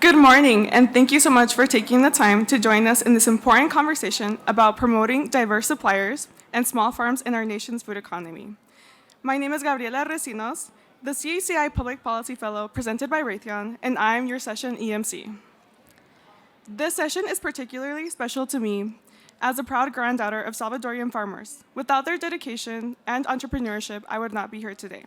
Good morning, and thank you so much for taking the time to join us in this important conversation about promoting diverse suppliers and small farms in our nation's food economy. My name is Gabriela Recinos, the CACI Public Policy Fellow presented by Raytheon, and I'm your session EMC. This session is particularly special to me as a proud granddaughter of Salvadorian farmers. Without their dedication and entrepreneurship, I would not be here today.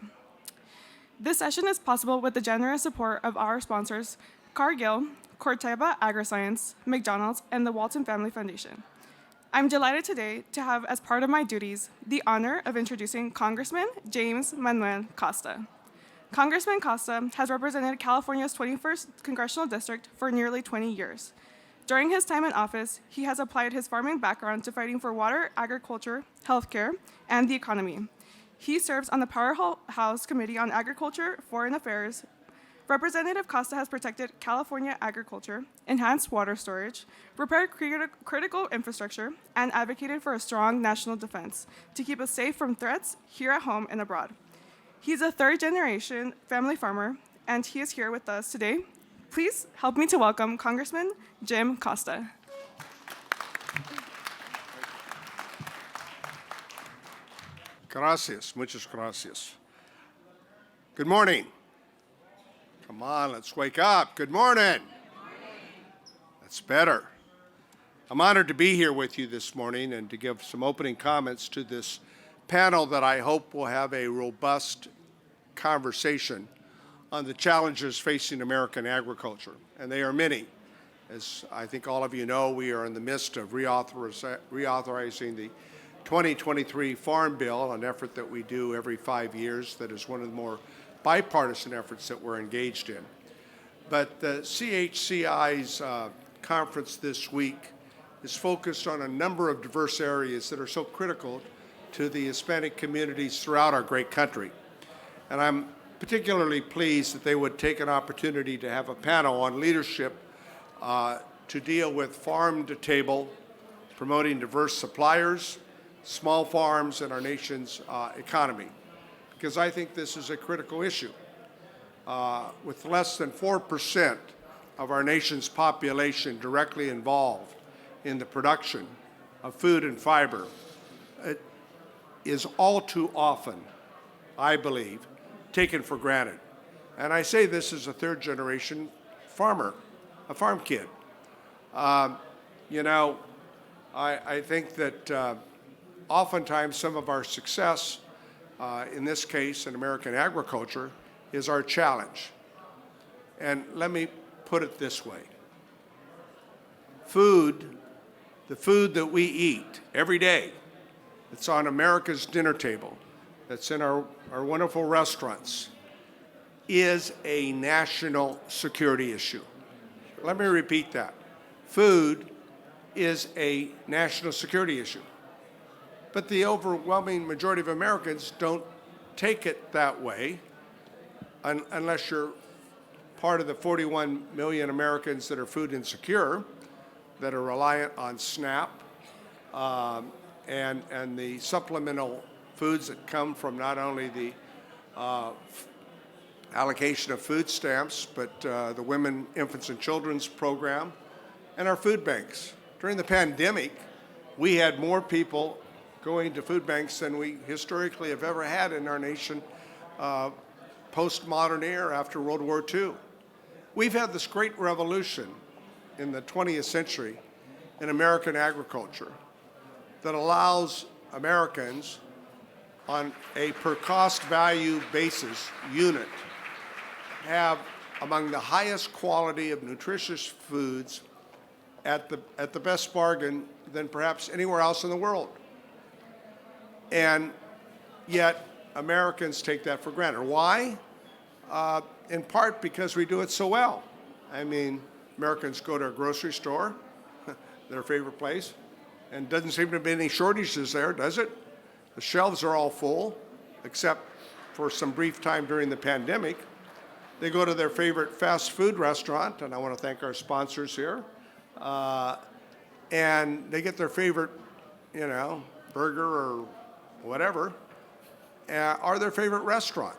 This session is possible with the generous support of our sponsors, Cargill, Corteva AgriScience, McDonald's, and the Walton Family Foundation. I'm delighted today to have, as part of my duties, the honor of introducing Congressman James Manuel Costa. Congressman Costa has represented California's 21st Congressional District for nearly 20 years. During his time in office, he has applied his farming background to fighting for water, agriculture, healthcare, and the economy. He serves on the Powerhouse Committee on Agriculture, Foreign Affairs. Representative Costa has protected California agriculture, enhanced water storage, repaired critical infrastructure, and advocated for a strong national defense to keep us safe from threats here at home and abroad. He's a third-generation family farmer, and he is here with us today. Please help me to welcome Congressman Jim Costa. Gracias, muchas gracias. Good morning. Come on, let's wake up. Good morning. That's better. I'm honored to be here with you this morning and to give some opening comments to this panel that I hope will have a robust conversation on the challenges facing American agriculture, and they are many. As I think all of you know, we are in the midst of reauthorizing the 2023 Farm Bill, an effort that we do every 5 years that is one of the more bipartisan efforts that we're engaged in. But the CHCI's conference this week is focused on a number of diverse areas that are so critical to the Hispanic communities throughout our great country. And I'm particularly pleased that they would take an opportunity to have a panel on leadership to deal with farm to table, promoting diverse suppliers, small farms, and our nation's economy. Because I think this is a critical issue. With less than 4% of our nation's population directly involved in the production of food and fiber, it is all too often, I believe, taken for granted. And I say this as a third-generation farmer, a farm kid. I think that oftentimes some of our success, in this case in American agriculture, is our challenge. And let me put it this way. Food, the food that we eat every day, that's on America's dinner table, that's in our wonderful restaurants, is a national security issue. Let me repeat that. Food is a national security issue. But the overwhelming majority of Americans don't take it that way unless you're part of the 41 million Americans that are food insecure, that are reliant on SNAP and the supplemental foods that come from not only the allocation of food stamps, but the Women, Infants, and Children's program, and our food banks. During the pandemic, we had more people going to food banks than we historically have ever had in our nation post-modern era after World War II. We've had this great revolution in the 20th century in American agriculture that allows Americans on a per cost value basis unit have among the highest quality of nutritious foods at the best bargain than perhaps anywhere else in the world. And yet Americans take that for granted. Why? In part because we do it so well. I mean, Americans go to a grocery store, their favorite place, and doesn't seem to be any shortages there, does it? The shelves are all full, except for some brief time during the pandemic. They go to their favorite fast food restaurant, and I want to thank our sponsors here, and they get their favorite, burger or whatever, or their favorite restaurant.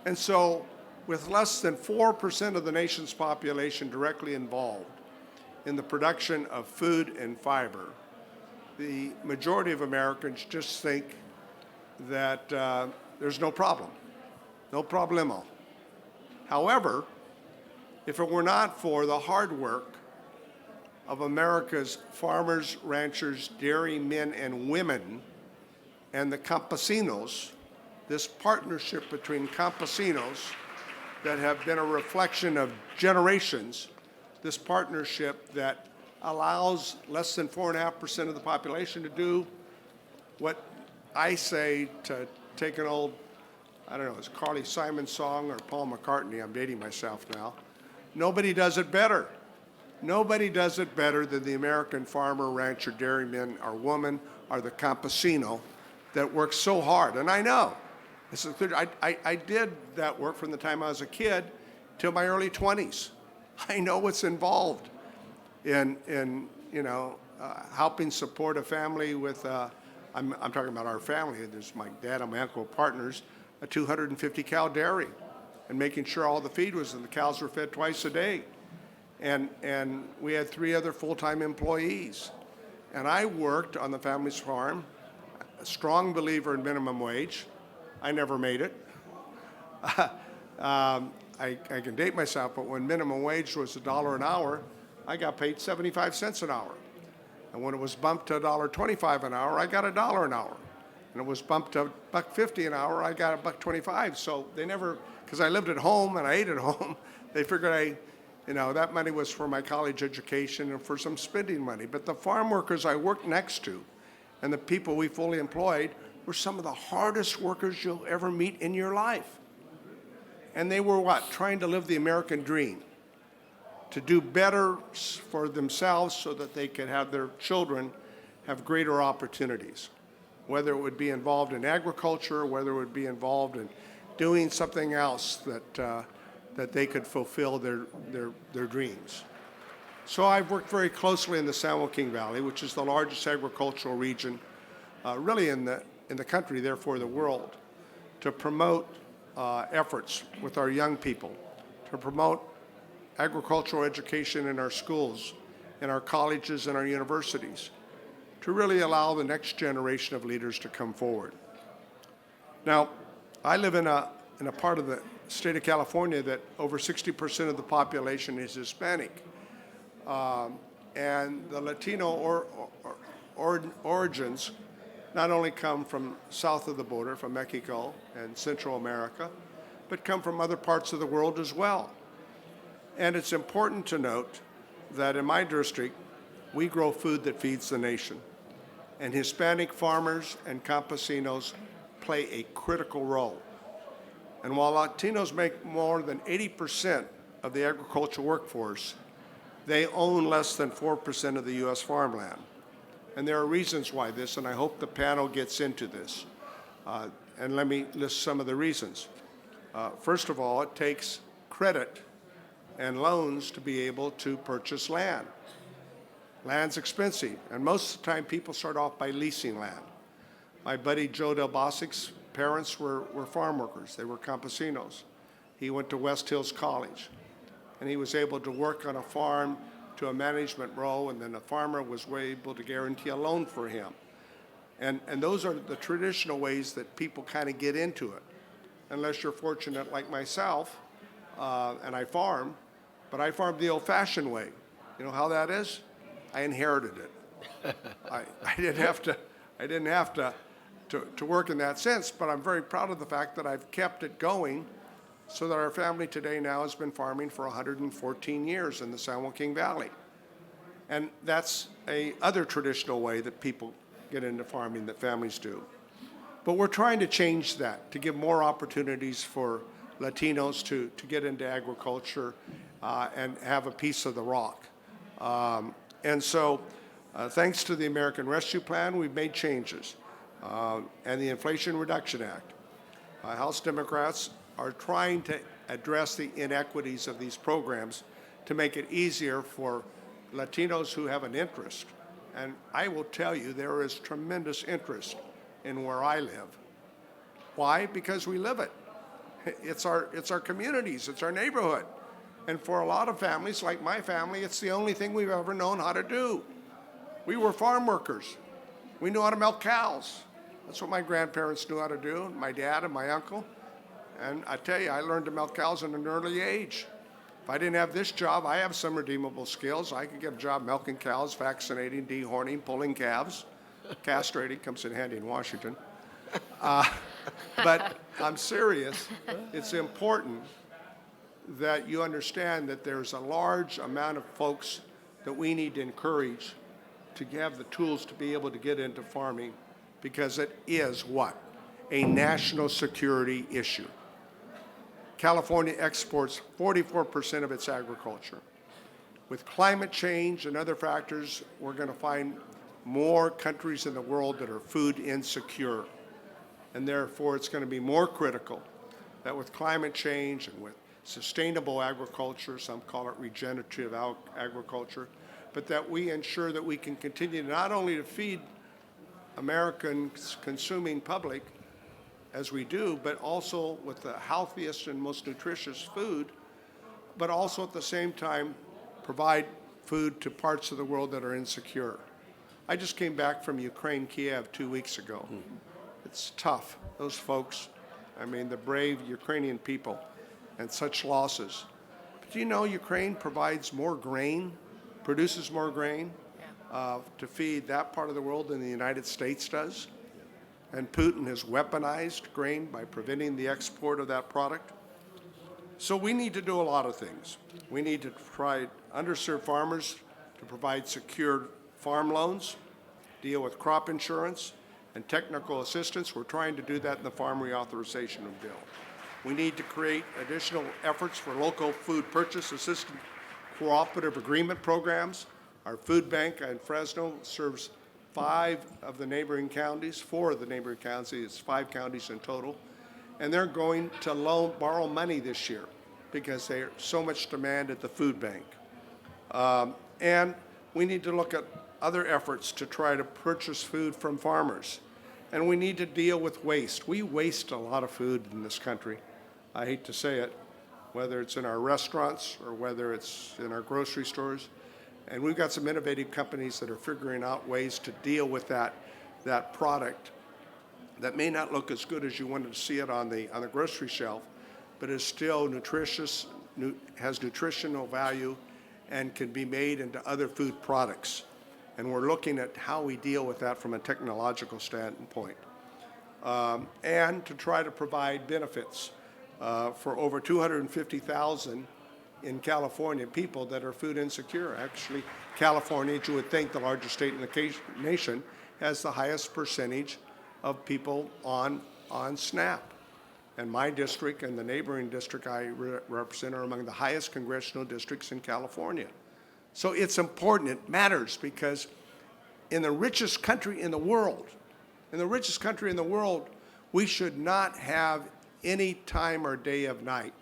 And so With less than 4% of the nation's population directly involved in the production of food and fiber, the majority of Americans just think that there's no problem, no problemo. However, if it were not for the hard work of America's farmers, ranchers, dairymen, and women, and the campesinos, this partnership between campesinos that have been a reflection of generations, this partnership that allows less than 4.5% of the population to do what I say, to take an old, I don't know, it's Carly Simon song or Paul McCartney, I'm dating myself now. Nobody does it better. Nobody does it better than the American farmer, rancher, dairyman, or woman, or the campesino that works so hard. And I know, I did that work from the time I was a kid till my early 20s. I know what's involved in helping support a family with, I'm talking about our family, there's my dad and my uncle partners, a 250 cow dairy, and making sure all the feed was and the cows were fed twice a day. And we had 3 other full-time employees. And I worked on the family's farm, a strong believer in minimum wage. I never made it. I can date myself, but when minimum wage was $1 an hour, I got paid 75 cents an hour. And when it was bumped to $1.25 an hour, I got $1 an hour. And it was bumped to $1.50 an hour, I got $1.25. So they never, because I lived at home and I ate at home, they figured that money was for my college education and for some spending money. But the farm workers I worked next to and the people we fully employed were some of the hardest workers you'll ever meet in your life. And they were what? Trying to live the American dream, to do better for themselves so that they could have their children have greater opportunities, whether it would be involved in agriculture, whether it would be involved in doing something else that they could fulfill their dreams. So I've worked very closely in the San Joaquin Valley, which is the largest agricultural region really in the country, therefore the world, to promote efforts with our young people, to promote agricultural education in our schools, in our colleges and our universities, to really allow the next generation of leaders to come forward. Now, I live in a part of the state of California that over 60% of the population is Hispanic. And the Latino origins not only come from south of the border, from Mexico and Central America, but come from other parts of the world as well. And it's important to note that in my district, we grow food that feeds the nation. And Hispanic farmers and campesinos play a critical role. And while Latinos make more than 80% of the agricultural workforce, they own less than 4% of the U.S. farmland. And there are reasons why this, and I hope the panel gets into this. And let me list some of the reasons. First of all, it takes credit and loans to be able to purchase land. Land's expensive, and most of the time people start off by leasing land. My buddy Joe Del Bossic's parents were farm workers. They were campesinos. He went to West Hills College, and he was able to work on a farm to a management role, and then the farmer was able to guarantee a loan for him. And those are the traditional ways that people kind of get into it, unless you're fortunate like myself, and I farm, but I farm the old-fashioned way. You know how that is? I inherited it. I didn't have to work in that sense, but I'm very proud of the fact that I've kept it going so that our family today now has been farming for 114 years in the San Joaquin Valley. And that's a other traditional way that people get into farming that families do. But we're trying to change that, to give more opportunities for Latinos to get into agriculture and have a piece of the rock. And so thanks to the American Rescue Plan, we've made changes. And the Inflation Reduction Act. House Democrats are trying to address the inequities of these programs to make it easier for Latinos who have an interest. And I will tell you, there is tremendous interest in where I live. Why? Because we live it. It's our communities, it's our neighborhood. And for a lot of families, like my family, it's the only thing we've ever known how to do. We were farm workers. We knew how to milk cows. That's what my grandparents knew how to do, my dad and my uncle. And I tell you, I learned to milk cows at an early age. If I didn't have this job, I have some redeemable skills. I could get a job milking cows, vaccinating, dehorning, pulling calves. Castrating comes in handy in Washington. But I'm serious. It's important that you understand that there's a large amount of folks that we need to encourage to have the tools to be able to get into farming, because it is what? A national security issue. California exports 44% of its agriculture. With climate change and other factors, we're going to find more countries in the world that are food insecure. And therefore, it's going to be more critical that with climate change and with sustainable agriculture, some call it regenerative agriculture, but that we ensure that we can continue not only to feed Americans consuming public as we do, but also with the healthiest and most nutritious food, but also at the same time provide food to parts of the world that are insecure. I just came back from Ukraine, Kiev, 2 weeks ago. It's tough, those folks, I mean, the brave Ukrainian people, and such losses. But do you know Ukraine provides more grain, produces more grain to feed that part of the world than the United States does? And Putin has weaponized grain by preventing the export of that product. So we need to do a lot of things. We need to try underserved farmers to provide secured farm loans, deal with crop insurance, and technical assistance. We're trying to do that in the Farm Reauthorization Bill. We need to create additional efforts for local food purchase assistance cooperative agreement programs. Our food bank in Fresno serves 4 of the neighboring counties, it's 5 counties in total, and they're going to borrow money this year because there's so much demand at the food bank. And we need to look at other efforts to try to purchase food from farmers. And we need to deal with waste. We waste a lot of food in this country. I hate to say it, whether it's in our restaurants or whether it's in our grocery stores. And we've got some innovative companies that are figuring out ways to deal with that product that may not look as good as you wanted to see it on the grocery shelf, but is still nutritious, has nutritional value, and can be made into other food products. And we're looking at how we deal with that from a technological standpoint. And to try to provide benefits for over 250,000 in California, people that are food insecure. Actually, California, as you would think, the largest state in the nation, has the highest percentage of people on SNAP. And my district and the neighboring district I represent are among the highest congressional districts in California. So it's important, it matters, because in the richest country in the world, we should not have any time or day of night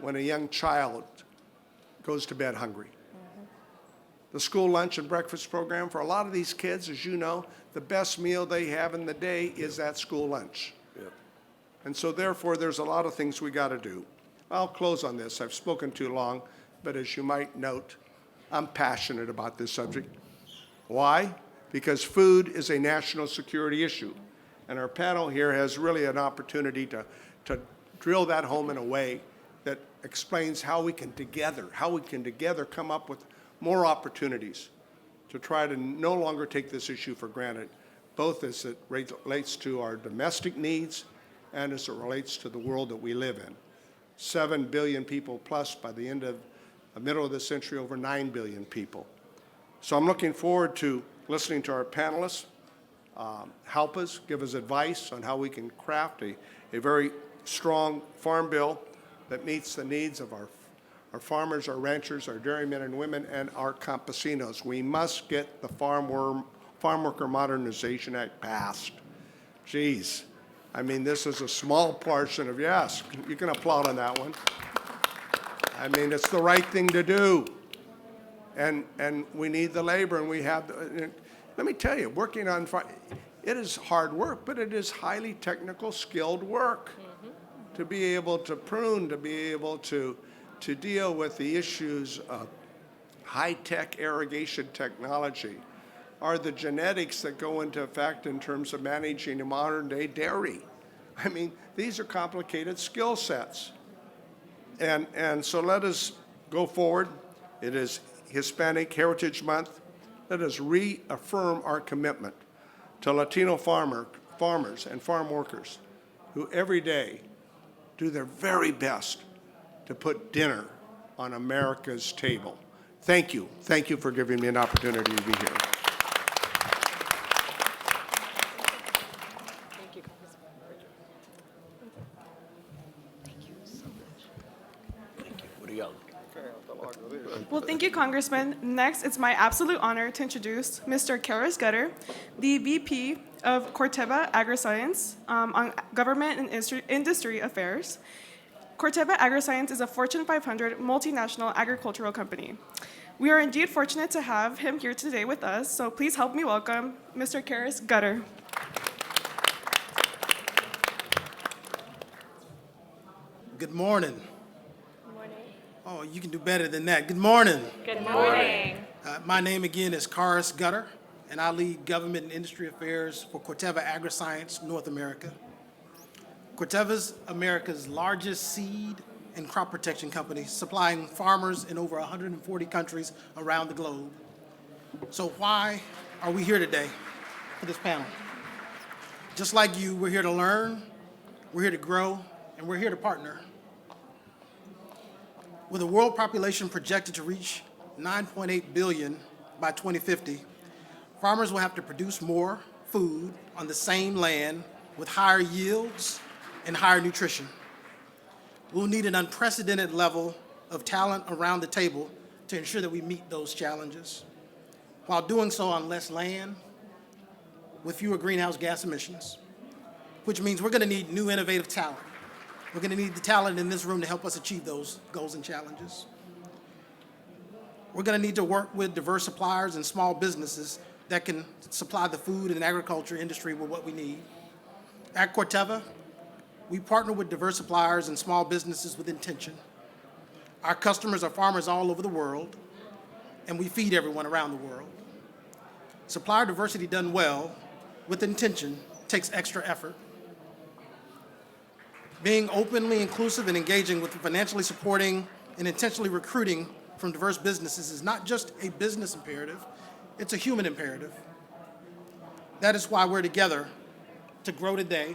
when a young child goes to bed hungry. The school lunch and breakfast program, for a lot of these kids, as you know, the best meal they have in the day is that school lunch. Yep. And so therefore, there's a lot of things we got to do. I'll close on this. I've spoken too long, but as you might note, I'm passionate about this subject. Why? Because food is a national security issue. And our panel here has really an opportunity to drill that home in a way that explains how we can together come up with more opportunities to try to no longer take this issue for granted, both as it relates to our domestic needs and as it relates to the world that we live in. 7 billion people plus by the end of the middle of the century, over 9 billion people. So I'm looking forward to listening to our panelists help us, give us advice on how we can craft a very strong farm bill that meets the needs of our farmers, our ranchers, our dairymen and women, and our campesinos. We must get the Farm Worker Modernization Act passed. Geez, I mean, this is a small portion of, yes, you can applaud on that one. I mean, it's the right thing to do. And we need the labor, and we have, let me tell you, working on, it is hard work, but it is highly technical, skilled work. to be able to prune, to be able to deal with the issues of high-tech irrigation technology, are the genetics that go into effect in terms of managing a modern-day dairy. I mean, these are complicated skill sets. And so let us go forward. It is Hispanic Heritage Month. Let us reaffirm our commitment to Latino farmers and farm workers who every day do their very best to put dinner on America's table. Thank you. Thank you for giving me an opportunity to be here. Well, thank you, Congressman. Next, it's my absolute honor to introduce Mr. Karis Gutter, the VP of Corteva Agriscience on Government and Industry Affairs. Corteva Agriscience is a Fortune 500 multinational agricultural company. We are indeed fortunate to have him here today with us, so please help me welcome Mr. Karis Gutter. Good morning. Oh, you can do better than that. Good morning. Good morning. My name again is Karis Gutter, and I lead Government and Industry Affairs for Corteva Agriscience North America. Corteva is America's largest seed and crop protection company, supplying farmers in over 140 countries around the globe. So why are we here today for this panel? Just like you, we're here to learn, we're here to grow, and we're here to partner. With a world population projected to reach 9.8 billion by 2050, farmers will have to produce more food on the same land with higher yields and higher nutrition. We'll need an unprecedented level of talent around the table to ensure that we meet those challenges, while doing so on less land with fewer greenhouse gas emissions, which means we're going to need new innovative talent. We're going to need the talent in this room to help us achieve those goals and challenges. We're going to need to work with diverse suppliers and small businesses that can supply the food and agriculture industry with what we need. At Corteva, we partner with diverse suppliers and small businesses with intention. Our customers are farmers all over the world, and we feed everyone around the world. Supplier diversity done well with intention takes extra effort. Being openly inclusive and engaging with financially supporting and intentionally recruiting from diverse businesses is not just a business imperative, it's a human imperative. That is why we're together to grow today,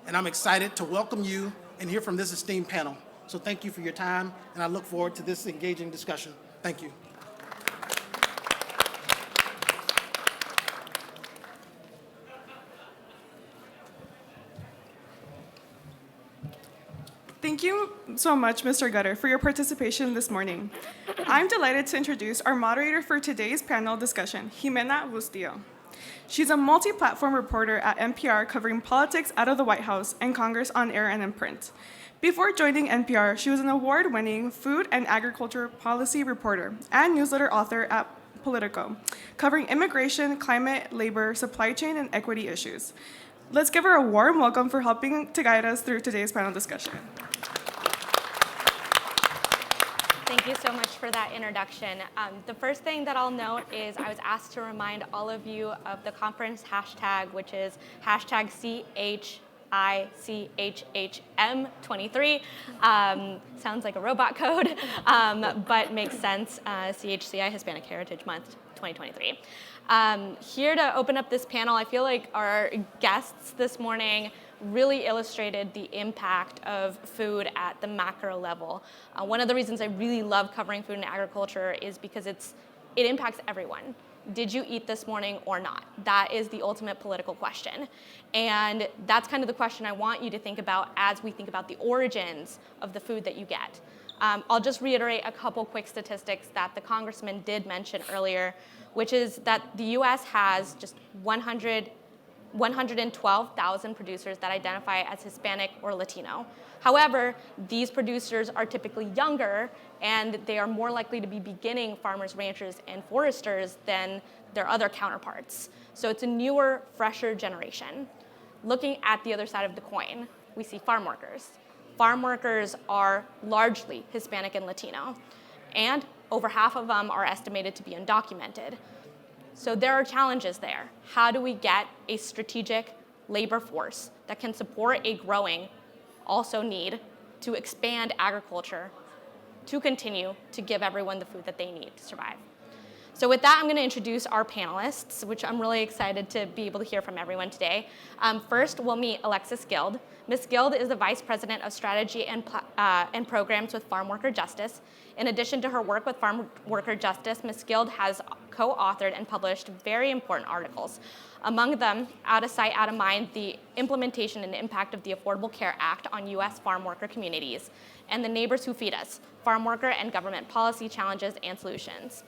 and I'm excited to welcome you and hear from this esteemed panel. So thank you for your time, and I look forward to this engaging discussion. Thank you. Thank you so much, Mr. Gutter, for your participation this morning. I'm delighted to introduce our moderator for today's panel discussion, Jimena Bustillo. She's a multi-platform reporter at NPR covering politics out of the White House and Congress on air and in print. Before joining NPR, she was an award-winning food and agriculture policy reporter and newsletter author at Politico, covering immigration, climate, labor, supply chain, and equity issues. Let's give her a warm welcome for helping to guide us through today's panel discussion. Thank you so much for that introduction. The first thing that I'll note is I was asked to remind all of you of the conference hashtag, which is hashtag CHICHHM23. Sounds like a robot code, but makes sense. CHCI, Hispanic Heritage Month 2023. Here to open up this panel, I feel like our guests this morning really illustrated the impact of food at the macro level. One of the reasons I really love covering food and agriculture is because it impacts everyone. Did you eat this morning or not? That is the ultimate political question. And that's kind of the question I want you to think about as we think about the origins of the food that you get. I'll just reiterate a couple quick statistics that the congressman did mention earlier, which is that the US has just 112,000 producers that identify as Hispanic or Latino. However, these producers are typically younger, and they are more likely to be beginning farmers, ranchers, and foresters than their other counterparts. So it's a newer, fresher generation. Looking at the other side of the coin, we see farm workers. farm workers are largely Hispanic and Latino, and over half of them are estimated to be undocumented. So there are challenges there. How do we get a strategic labor force that can support a growing also need to expand agriculture to continue to give everyone the food that they need to survive? So with that, I'm going to introduce our panelists, which I'm really excited to be able to hear from everyone today. First, we'll meet Alexis Guild. Ms. Guild is the Vice President of Strategy and Programs with Farm Worker Justice. In addition to her work with Farm Worker Justice, Ms. Guild has co-authored and published very important articles. Among them, Out of Sight, Out of Mind, the implementation and impact of the Affordable Care Act on U.S. farm worker communities, and The Neighbors Who Feed Us, Farm Worker and Government Policy Challenges and Solutions.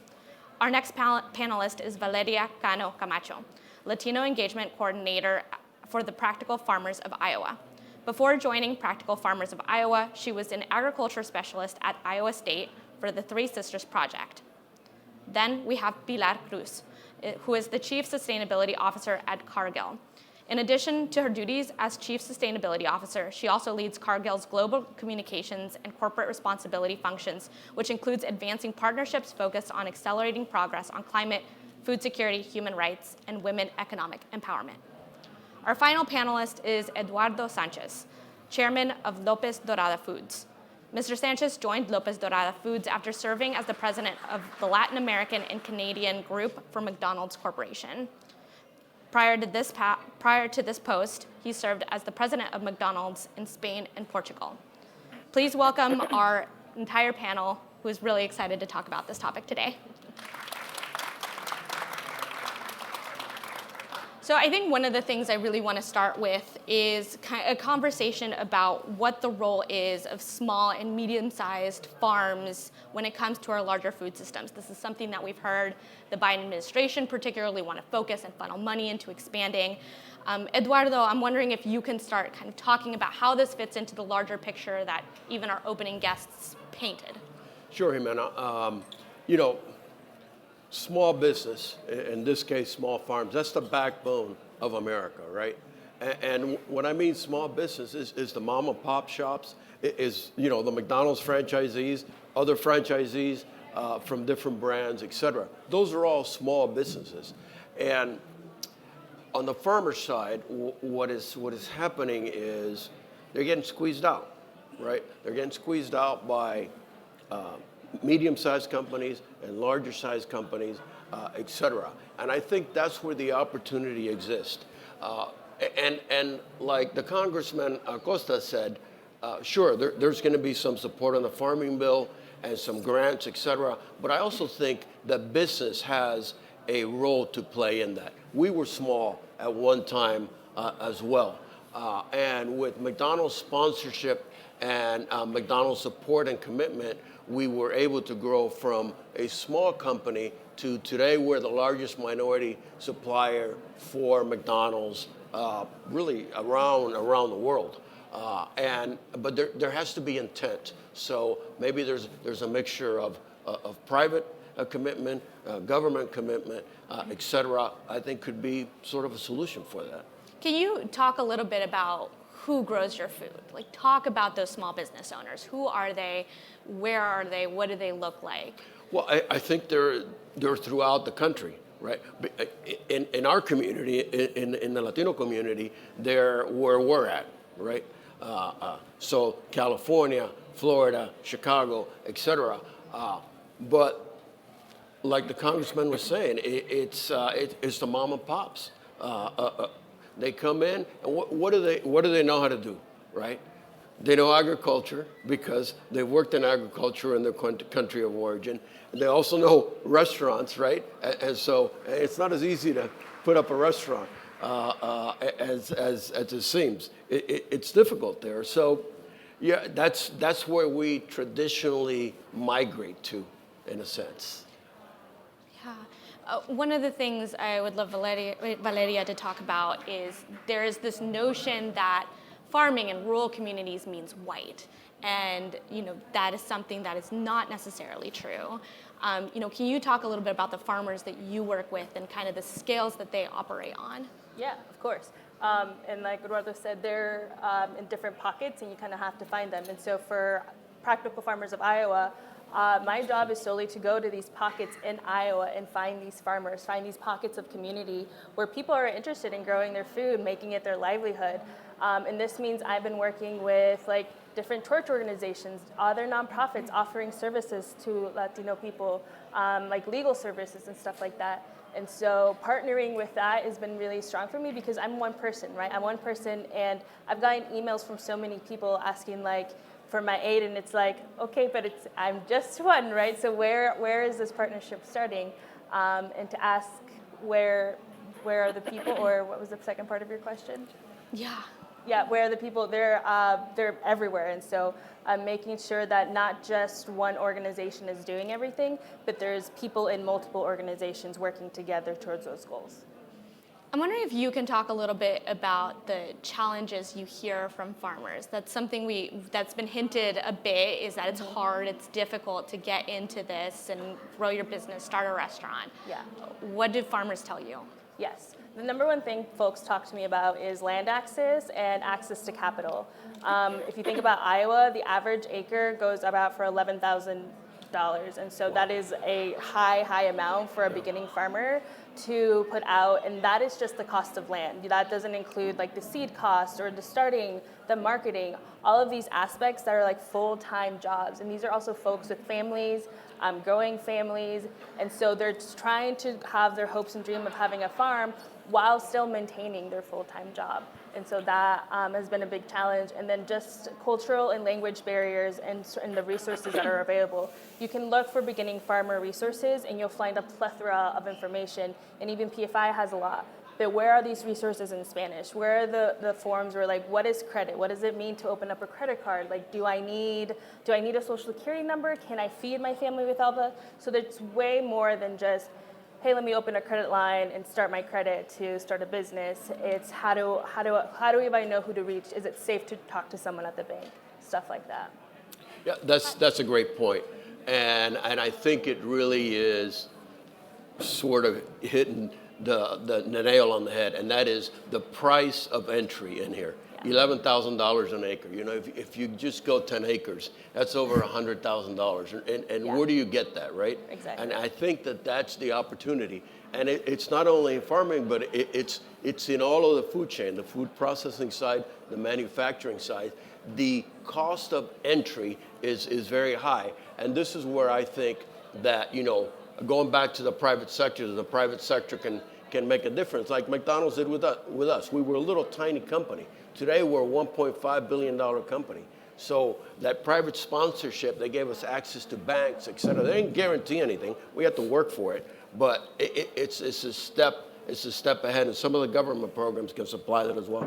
Our next panelist is Valeria Cano Camacho, Latino Engagement Coordinator for the Practical Farmers of Iowa. Before joining Practical Farmers of Iowa, she was an agriculture specialist at Iowa State for the Three Sisters Project. Then we have Pilar Cruz, who is the Chief Sustainability Officer at Cargill. In addition to her duties as Chief Sustainability Officer, she also leads Cargill's global communications and corporate responsibility functions, which includes advancing partnerships focused on accelerating progress on climate, food security, human rights, and women economic empowerment. Our final panelist is Eduardo Sanchez, Chairman of Lopez Dorada Foods. Mr. Sanchez joined Lopez Dorada Foods after serving as the president of the Latin American and Canadian group for McDonald's Corporation. Prior to this post, he served as the president of McDonald's in Spain and Portugal. Please welcome our entire panel, who is really excited to talk about this topic today. So I think one of the things I really want to start with is a conversation about what the role is of small and medium-sized farms when it comes to our larger food systems. This is something that we've heard the Biden administration particularly want to focus and funnel money into expanding. Eduardo, I'm wondering if you can start kind of talking about how this fits into the larger picture that even our opening guests painted. Sure, Jimena. Small business, in this case, small farms, that's the backbone of America, right? And what I mean small business is the mom and pop shops, is the McDonald's franchisees, other franchisees from different brands, et cetera. Those are all small businesses. And on the farmer side, what is happening is they're getting squeezed out, right? They're getting squeezed out by medium-sized companies and larger-sized companies, et cetera. And I think that's where the opportunity exists. And like the Congressman Acosta said, sure, there's going to be some support on the farming bill and some grants, et cetera. But I also think that business has a role to play in that. We were small at one time as well. And with McDonald's sponsorship and McDonald's support and commitment, we were able to grow from a small company to today we're the largest minority supplier for McDonald's really around the world. But there has to be intent. So maybe there's a mixture of private commitment, government commitment, et cetera, I think could be sort of a solution for that. Can you talk a little bit about who grows your food? Like, talk about those small business owners. Who are they? Where are they? What do they look like? Well, I think they're throughout the country, right? In our community, in the Latino community, they're where we're at, right? So California, Florida, Chicago, et cetera. But like the congressman was saying, it's the mom and pops. They come in, and what do they know how to do, right? They know agriculture because they've worked in agriculture in their country of origin. They also know restaurants, right? And so it's not as easy to put up a restaurant as it seems. It's difficult there. So yeah, that's where we traditionally migrate to, in a sense. Yeah. One of the things I would love Valeria to talk about is there is this notion that farming in rural communities means white, and that is something that is not necessarily true. Can you talk a little bit about the farmers that you work with and kind of the scales that they operate on? Yeah, of course. And like Eduardo said, they're in different pockets and you kind of have to find them. And so for Practical Farmers of Iowa, my job is solely to go to these pockets in Iowa and find these farmers, find these pockets of community where people are interested in growing their food, making it their livelihood. And this means I've been working with like different church organizations, other nonprofits offering services to Latino people, like legal services and stuff like that. And so partnering with that has been really strong for me because I'm one person, right? I'm one person and I've gotten emails from so many people asking like for my aid and it's like, okay, but I'm just one, right? So where is this partnership starting? And to ask where are the people, or what was the second part of your question? Yeah. Yeah, where are the people? They're everywhere, and so making sure that not just one organization is doing everything, but there's people in multiple organizations working together towards those goals. I'm wondering if you can talk a little bit about the challenges you hear from farmers. That's something that's been hinted a bit, is that it's hard, it's difficult to get into this and grow your business, start a restaurant. Yeah. What do farmers tell you? Yes. The number one thing folks talk to me about is land access and access to capital. If you think about Iowa, the average acre goes about for $11,000. And so that is a high amount for a beginning farmer to put out. And that is just the cost of land. That doesn't include like the seed cost or the starting, the marketing, all of these aspects that are like full-time jobs. And these are also folks with families, growing families. And so they're just trying to have their hopes and dream of having a farm while still maintaining their full-time job. And so that has been a big challenge. And then just cultural and language barriers and the resources that are available. You can look for beginning farmer resources and you'll find a plethora of information. And even PFI has a lot. But where are these resources in Spanish? Where are the forms where like, what is credit? What does it mean to open up a credit card? Like, do I need a social security number? Can I feed my family with all the? So there's way more than just, hey, let me open a credit line and start my credit to start a business. It's how do I know who to reach? Is it safe to talk to someone at the bank? Stuff like that. Yeah, that's a great point. And I think it really is sort of hitting the nail on the head, and that is the price of entry in here. $11,000 an acre. You know, if you just go 10 acres, that's over $100,000. And where do you get that, right? Exactly. And I think that's the opportunity. And it's not only in farming, but it's in all of the food chain, the food processing side, the manufacturing side. The cost of entry is very high. And this is where I think that, you know, going back to the private sector can make a difference, like McDonald's did with us. We were a little tiny company. Today, we're a $1.5 billion company. So that private sponsorship, they gave us access to banks, et cetera. They didn't guarantee anything. We had to work for it. But it's a step ahead, and some of the government programs can supply that as well.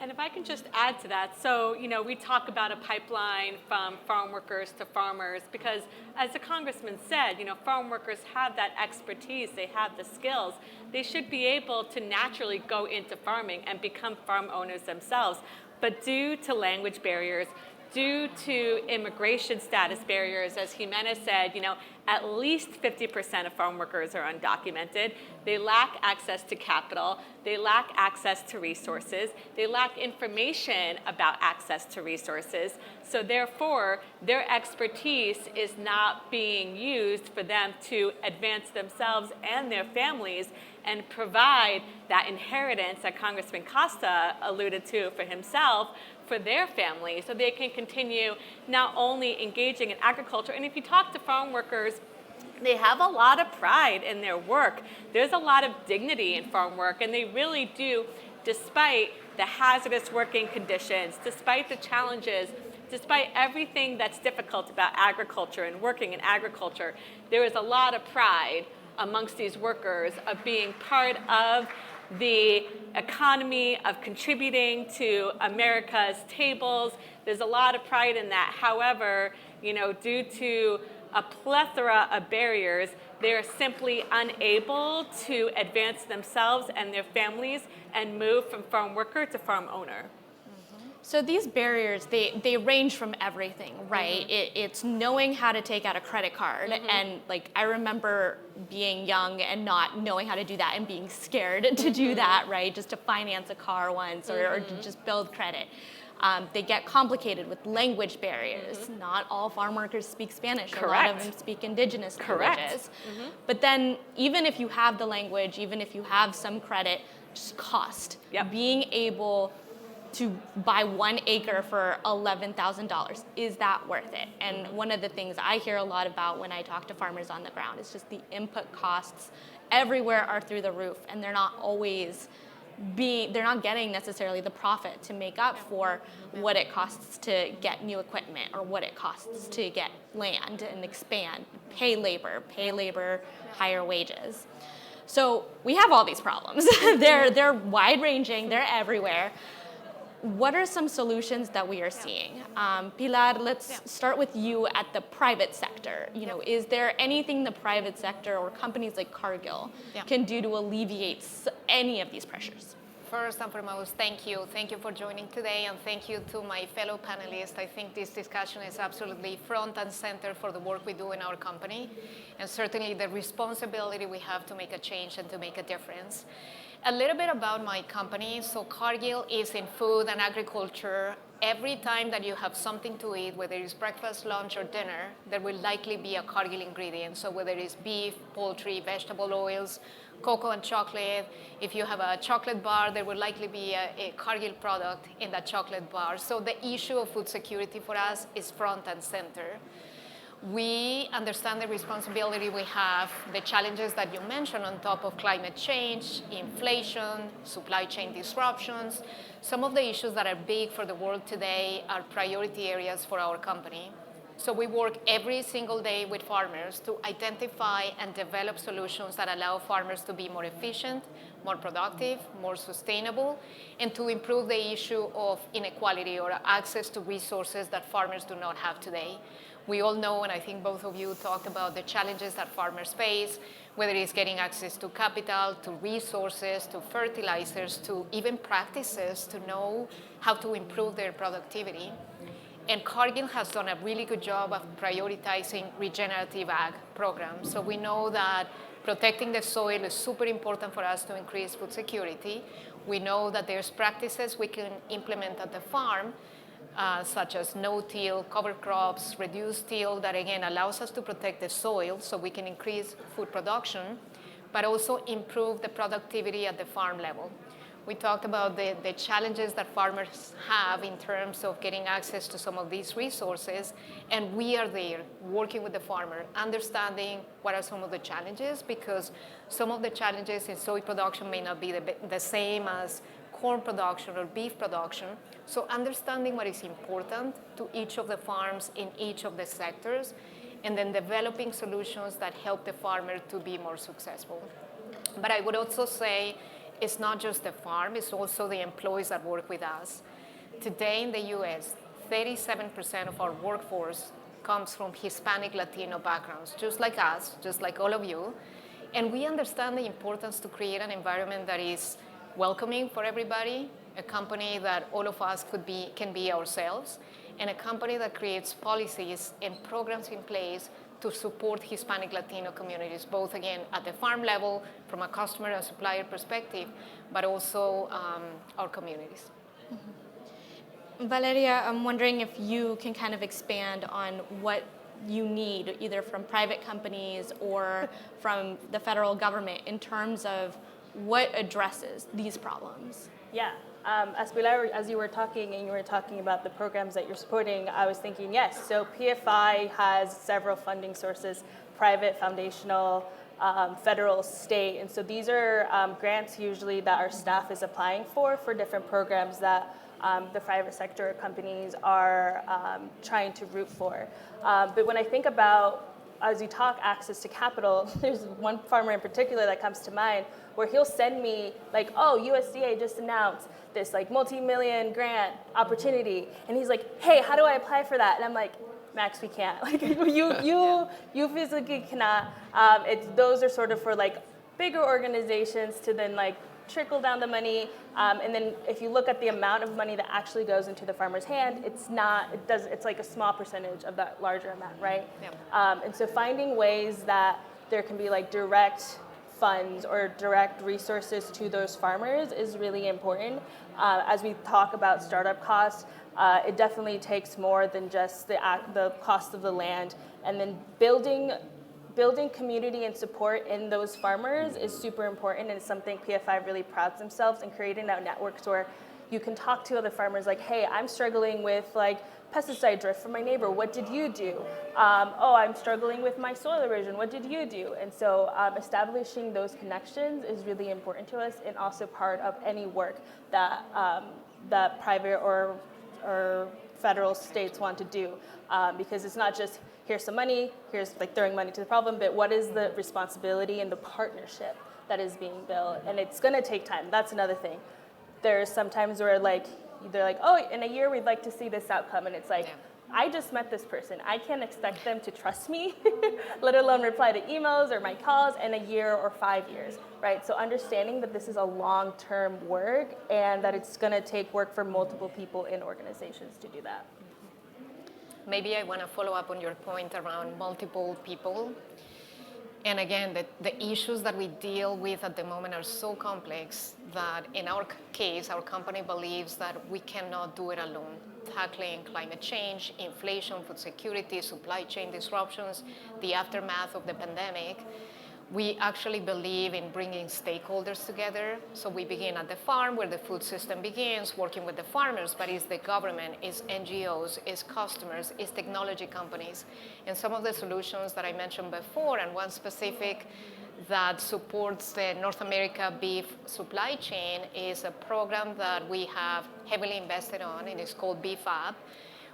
And if I can just add to that, so, you know, we talk about a pipeline from farm workers to farmers because, as the congressman said, you know, farm workers have that expertise, they have the skills. They should be able to naturally go into farming and become farm owners themselves. But due to language barriers, due to immigration status barriers, as Jimena said, you know, at least 50% of farm workers are undocumented. They lack access to capital. They lack access to resources. They lack information about access to resources. So therefore, their expertise is not being used for them to advance themselves and their families and provide that inheritance that Congressman Costa alluded to for himself, for their family, so they can continue not only engaging in agriculture. And if you talk to farm workers, they have a lot of pride in their work. There's a lot of dignity in farm work, and they really do, despite the hazardous working conditions, despite the challenges, despite everything that's difficult about agriculture and working in agriculture, there is a lot of pride amongst these workers of being part of the economy, of contributing to America's tables. There's a lot of pride in that. However, you know, due to a plethora of barriers, they're simply unable to advance themselves and their families and move from farm worker to farm owner. So these barriers, they range from everything, right? It's knowing how to take out a credit card. And like, I remember being young and not knowing how to do that and being scared to do that, right? Just to finance a car once or to just build credit. They get complicated with language barriers. Not all farm workers speak Spanish. A lot of them speak indigenous languages. But then even if you have the language, even if you have some credit, just cost. Being able to buy 1 acre for $11,000, is that worth it? And one of the things I hear a lot about when I talk to farmers on the ground is just the input costs everywhere are through the roof, and they're not always they're not getting necessarily the profit to make up for what it costs to get new equipment or what it costs to get land and expand, pay labor, higher wages. So we have all these problems. They're wide ranging, they're everywhere. What are some solutions that we are seeing? Pilar, let's start with you at the private sector. You know, is there anything the private sector or companies like Cargill can do to alleviate any of these pressures? First and foremost, thank you. Thank you for joining today, and thank you to my fellow panelists. I think this discussion is absolutely front and center for the work we do in our company, and certainly the responsibility we have to make a change and to make a difference. A little bit about my company. So Cargill is in food and agriculture. Every time that you have something to eat, whether it's breakfast, lunch, or dinner, there will likely be a Cargill ingredient. So whether it's beef, poultry, vegetable oils, cocoa and chocolate. If you have a chocolate bar, there will likely be a Cargill product in that chocolate bar. So the issue of food security for us is front and center. We understand the responsibility we have, the challenges that you mentioned on top of climate change, inflation, supply chain disruptions. Some of the issues that are big for the world today are priority areas for our company. So we work every single day with farmers to identify and develop solutions that allow farmers to be more efficient, more productive, more sustainable, and to improve the issue of inequality or access to resources that farmers do not have today. We all know, and I think both of you talked about the challenges that farmers face, whether it's getting access to capital, to resources, to fertilizers, to even practices to know how to improve their productivity. And Cargill has done a really good job of prioritizing regenerative ag programs. So we know that protecting the soil is super important for us to increase food security. We know that there's practices we can implement at the farm, such as no-till, cover crops, reduced till, that again allows us to protect the soil so we can increase food production, but also improve the productivity at the farm level. We talked about the challenges that farmers have in terms of getting access to some of these resources, and we are there working with the farmer, understanding what are some of the challenges, because some of the challenges in soy production may not be the same as corn production or beef production. So understanding what is important to each of the farms in each of the sectors, and then developing solutions that help the farmer to be more successful. But I would also say it's not just the farm, it's also the employees that work with us. Today in the US, 37% of our workforce comes from Hispanic Latino backgrounds, just like us, just like all of you. And we understand the importance to create an environment that is welcoming for everybody, a company that all of us can be ourselves, and a company that creates policies and programs in place to support Hispanic Latino communities, both again at the farm level, from a customer and supplier perspective, but also our communities. Mm-hmm. Valeria, I'm wondering if you can kind of expand on what you need, either from private companies or from the federal government, in terms of what addresses these problems. Yeah. As Pilar, as you were talking and you were talking about the programs that you're supporting, I was thinking, yes, so PFI has several funding sources, private, foundational, federal, state, and so these are grants usually that our staff is applying for different programs that the private sector companies are trying to root for. But when I think about, as you talk access to capital, there's one farmer in particular that comes to mind where he'll send me like, oh, USDA just announced this like multi-million grant opportunity. And he's like, hey, how do I apply for that? And I'm like, Max, we can't. Like you physically cannot. Those are sort of for like bigger organizations to then like trickle down the money, and then if you look at the amount of money that actually goes into the farmer's hand, it's like a small percentage of that larger amount, right? Yeah. And so finding ways that there can be like direct funds or direct resources to those farmers is really important. As we talk about startup costs, it definitely takes more than just the cost of the land, and then building community and support in those farmers is super important, and it's something PFI really prides themselves in creating out networks where you can talk to other farmers like, hey, I'm struggling with like pesticide drift from my neighbor, what did you do? Oh, I'm struggling with my soil erosion, what did you do? And so establishing those connections is really important to us, and also part of any work that that private or federal states want to do, because it's not just here's some money, here's like throwing money to the problem, but what is the responsibility and the partnership that is being built? And it's gonna take time, that's another thing. There's sometimes where like, they're like, oh, in a year we'd like to see this outcome, and it's like, I just met this person. I can't expect them to trust me, let alone reply to emails or my calls in a year or 5 years, right? So understanding that this is a long-term work and that it's gonna take work for multiple people in organizations to do that. Maybe I want to follow up on your point around multiple people. And again, the issues that we deal with at the moment are so complex that in our case, our company believes that we cannot do it alone. Tackling climate change, inflation, food security, supply chain disruptions, the aftermath of the pandemic, we actually believe in bringing stakeholders together. So we begin at the farm where the food system begins, working with the farmers, but it's the government, it's NGOs, it's customers, it's technology companies. And some of the solutions that I mentioned before, and one specific that supports the North America beef supply chain is a program that we have heavily invested on, and it's called Beef Up,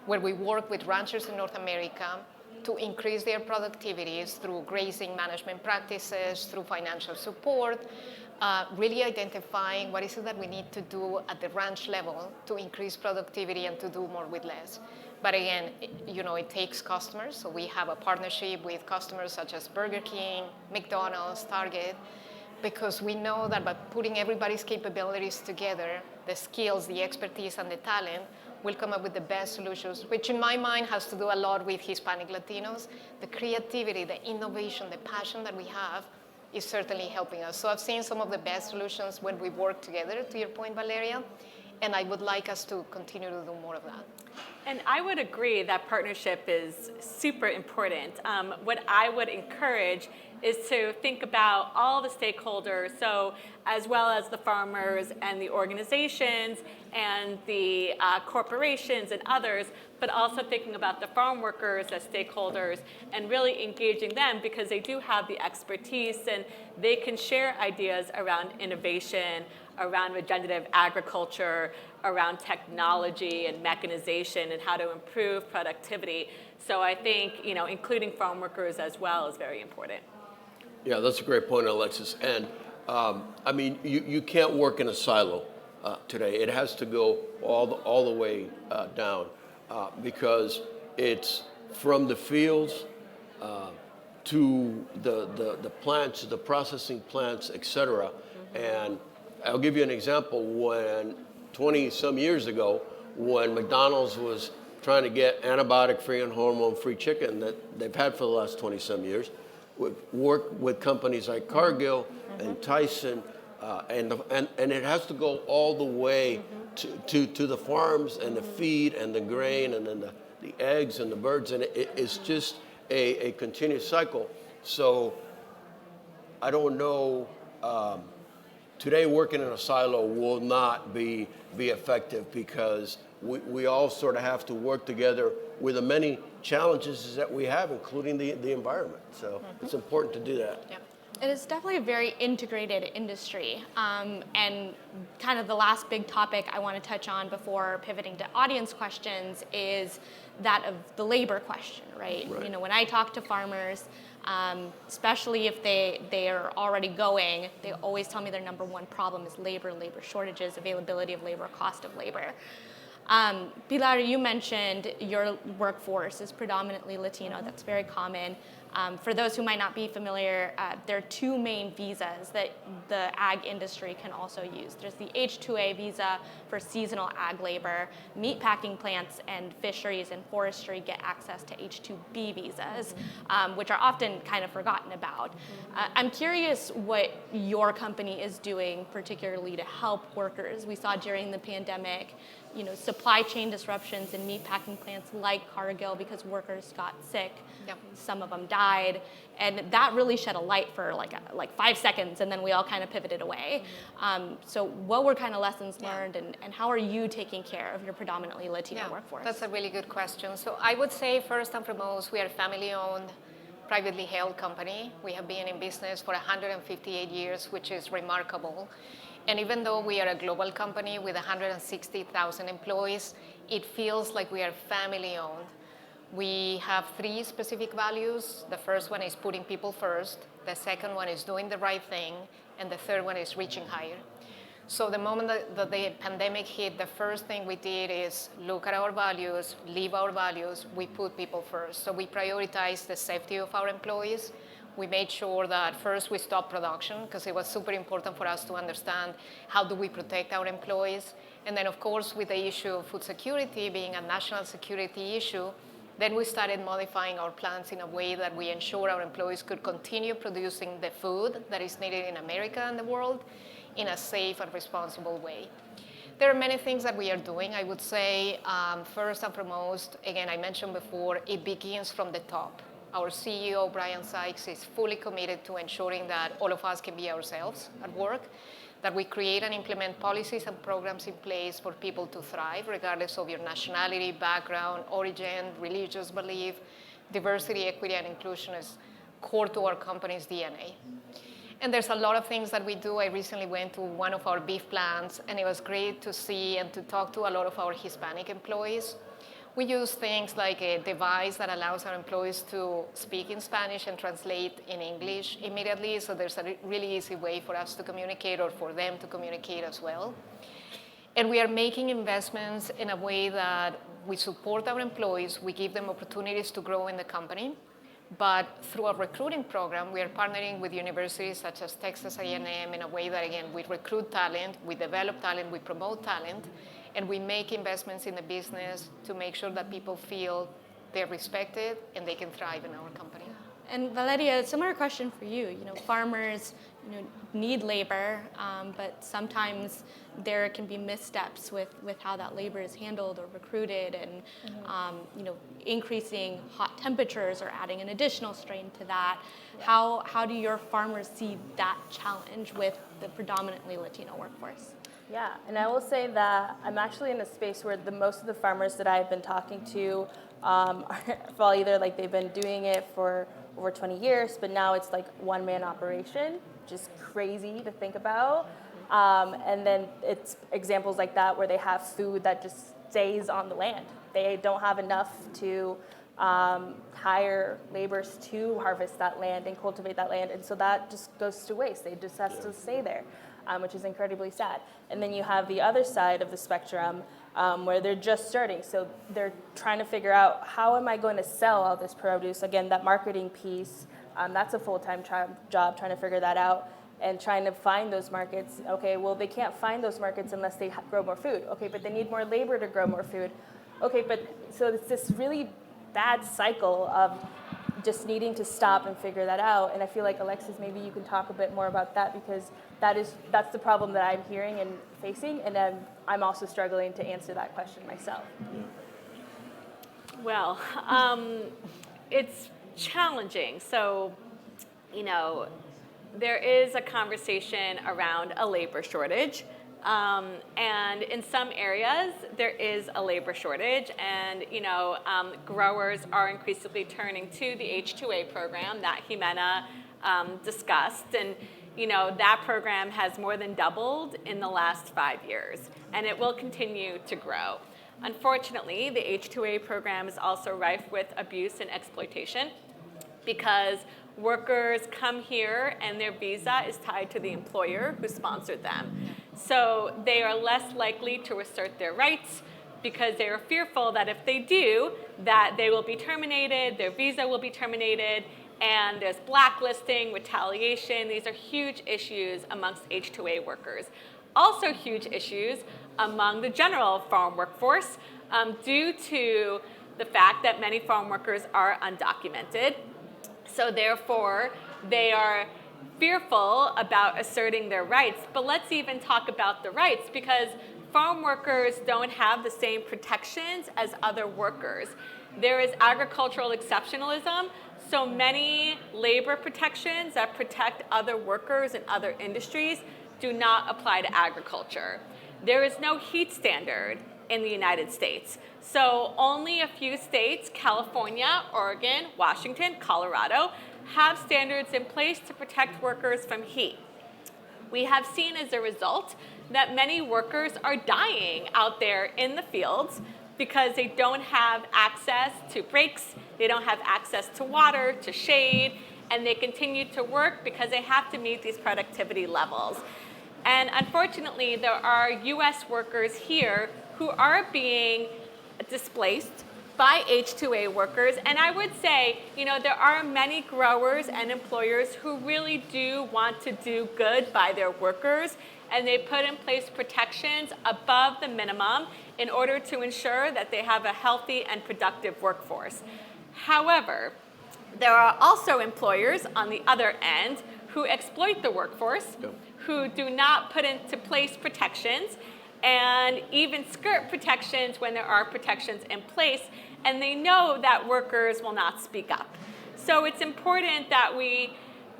where we work with ranchers in North America to increase their productivities through grazing management practices, through financial support, really identifying what is it that we need to do at the ranch level to increase productivity and to do more with less. But again, it takes customers. So we have a partnership with customers such as Burger King, McDonald's, Target, because we know that by putting everybody's capabilities together, the skills, the expertise, and the talent, will come up with the best solutions, which in my mind has to do a lot with Hispanic Latinos. The creativity, the innovation, the passion that we have is certainly helping us. So I've seen some of the best solutions when we work together, to your point, Valeria, and I would like us to continue to do more of that. And I would agree that partnership is super important. What I would encourage is to think about all the stakeholders, so as well as the farmers and the organizations and the corporations and others, but also thinking about the farm workers as stakeholders and really engaging them, because they do have the expertise and they can share ideas around innovation, around regenerative agriculture, around technology and mechanization and how to improve productivity. So I think, including farm workers as well is very important. Yeah, that's a great point, Alexis. And you can't work in a silo today. It has to go all the way down because it's from the fields to the plants, the processing plants, et cetera. And I'll give you an example. When 20-some years ago, when McDonald's was trying to get antibiotic-free and hormone-free chicken that they've had for the last 20-some years, work with companies like Cargill and Tyson, and it has to go all the way to the farms and the feed and the grain and then the eggs and the birds, and it's just a continuous cycle. So I don't know. Today, working in a silo will not be effective because we all sort of have to work together with the many challenges that we have, including the environment. So it's important to do that. Yeah. It is definitely a very integrated industry. And kind of the last big topic I want to touch on before pivoting to audience questions is that of the labor question, right? When I talk to farmers, especially if they are already going, they always tell me their number one problem is labor shortages, availability of labor, cost of labor. Pilar, you mentioned your workforce is predominantly Latino. That's very common. For those who might not be familiar, there are two main visas that the ag industry can also use. There's the H-2A visa for seasonal ag labor. Meatpacking plants and fisheries and forestry get access to H-2B visas, which are often kind of forgotten about. I'm curious what your company is doing particularly to help workers. We saw during the pandemic, supply chain disruptions in meatpacking plants like Cargill because workers got sick. Yep. Some of them died, and that really shed a light for like 5 seconds, and then we all kind of pivoted away. So what were kind of lessons learned, and how are you taking care of your predominantly Latino workforce? That's a really good question. So I would say first and foremost, we are a family-owned, privately held company. We have been in business for 158 years, which is remarkable. And even though we are a global company with 160,000 employees, it feels like we are family-owned. We have 3 specific values. The first one is putting people first. The second one is doing the right thing. And the third one is reaching higher. So the moment that the pandemic hit, the first thing we did is look at our values, live our values. We put people first. So we prioritized the safety of our employees. We made sure that first we stopped production because it was super important for us to understand how do we protect our employees. And then, of course, with the issue of food security being a national security issue, then we started modifying our plans in a way that we ensure our employees could continue producing the food that is needed in America and the world in a safe and responsible way. There are many things that we are doing. I would say, first and foremost, again, I mentioned before, it begins from the top. Our CEO, Brian Sykes, is fully committed to ensuring that all of us can be ourselves at work, that we create and implement policies and programs in place for people to thrive, regardless of your nationality, background, origin, religious belief. Diversity, equity, and inclusion is core to our company's DNA. And there's a lot of things that we do. I recently went to one of our beef plants, and it was great to see and to talk to a lot of our Hispanic employees. We use things like a device that allows our employees to speak in Spanish and translate in English immediately, so there's a really easy way for us to communicate or for them to communicate as well. And we are making investments in a way that we support our employees, we give them opportunities to grow in the company, but through our recruiting program, we are partnering with universities such as Texas A&M in a way that, again, we recruit talent, we develop talent, we promote talent, and we make investments in the business to make sure that people feel they're respected and they can thrive in our company. And Valeria, a similar question for you. Farmers, need labor, but sometimes there can be missteps with how that labor is handled or recruited, and increasing hot temperatures or adding an additional strain to that. How do your farmers see that challenge with the predominantly Latino workforce? Yeah, and I will say that I'm actually in a space where most of the farmers that I've been talking to are either like they've been doing it for over 20 years, but now it's like one-man operation, which is crazy to think about. And then it's examples like that where they have food that just stays on the land. They don't have enough to hire laborers to harvest that land and cultivate that land, and so that just goes to waste. They just have to stay there. Which is incredibly sad. And then you have the other side of the spectrum where they're just starting. So they're trying to figure out, how am I going to sell all this produce? Again, that marketing piece, that's a full-time job, trying to figure that out and trying to find those markets. Okay, well, they can't find those markets unless they grow more food. Okay, but they need more labor to grow more food. Okay, but so it's this really bad cycle of just needing to stop and figure that out. And I feel like, Alexis, maybe you can talk a bit more about that, because that's the problem that I'm hearing and facing, and I'm also struggling to answer that question myself. Well, it's challenging. So, there is a conversation around a labor shortage. And in some areas, there is a labor shortage, and growers are increasingly turning to the H-2A program that Jimena discussed, and that program has more than doubled in the last 5 years, and it will continue to grow. Unfortunately, the H-2A program is also rife with abuse and exploitation, because workers come here and their visa is tied to the employer who sponsored them. So they are less likely to assert their rights because they are fearful that if they do, that they will be terminated, their visa will be terminated, and there's blacklisting, retaliation. These are huge issues amongst H-2A workers. Also huge issues among the general farm workforce due to the fact that many farm workers are undocumented. So therefore, they are fearful about asserting their rights. But let's even talk about the rights, because farm workers don't have the same protections as other workers. There is agricultural exceptionalism, so many labor protections that protect other workers in other industries do not apply to agriculture. There is no heat standard in the United States. So only a few states, California, Oregon, Washington, Colorado, have standards in place to protect workers from heat. We have seen as a result that many workers are dying out there in the fields because they don't have access to breaks, they don't have access to water, to shade, and they continue to work because they have to meet these productivity levels. And unfortunately, there are US workers here who are being displaced by H-2A workers. And I would say, there are many growers and employers who really do want to do good by their workers, and they put in place protections above the minimum in order to ensure that they have a healthy and productive workforce. However, there are also employers on the other end who exploit the workforce, who do not put into place protections, and even skirt protections when there are protections in place, and they know that workers will not speak up. So it's important that we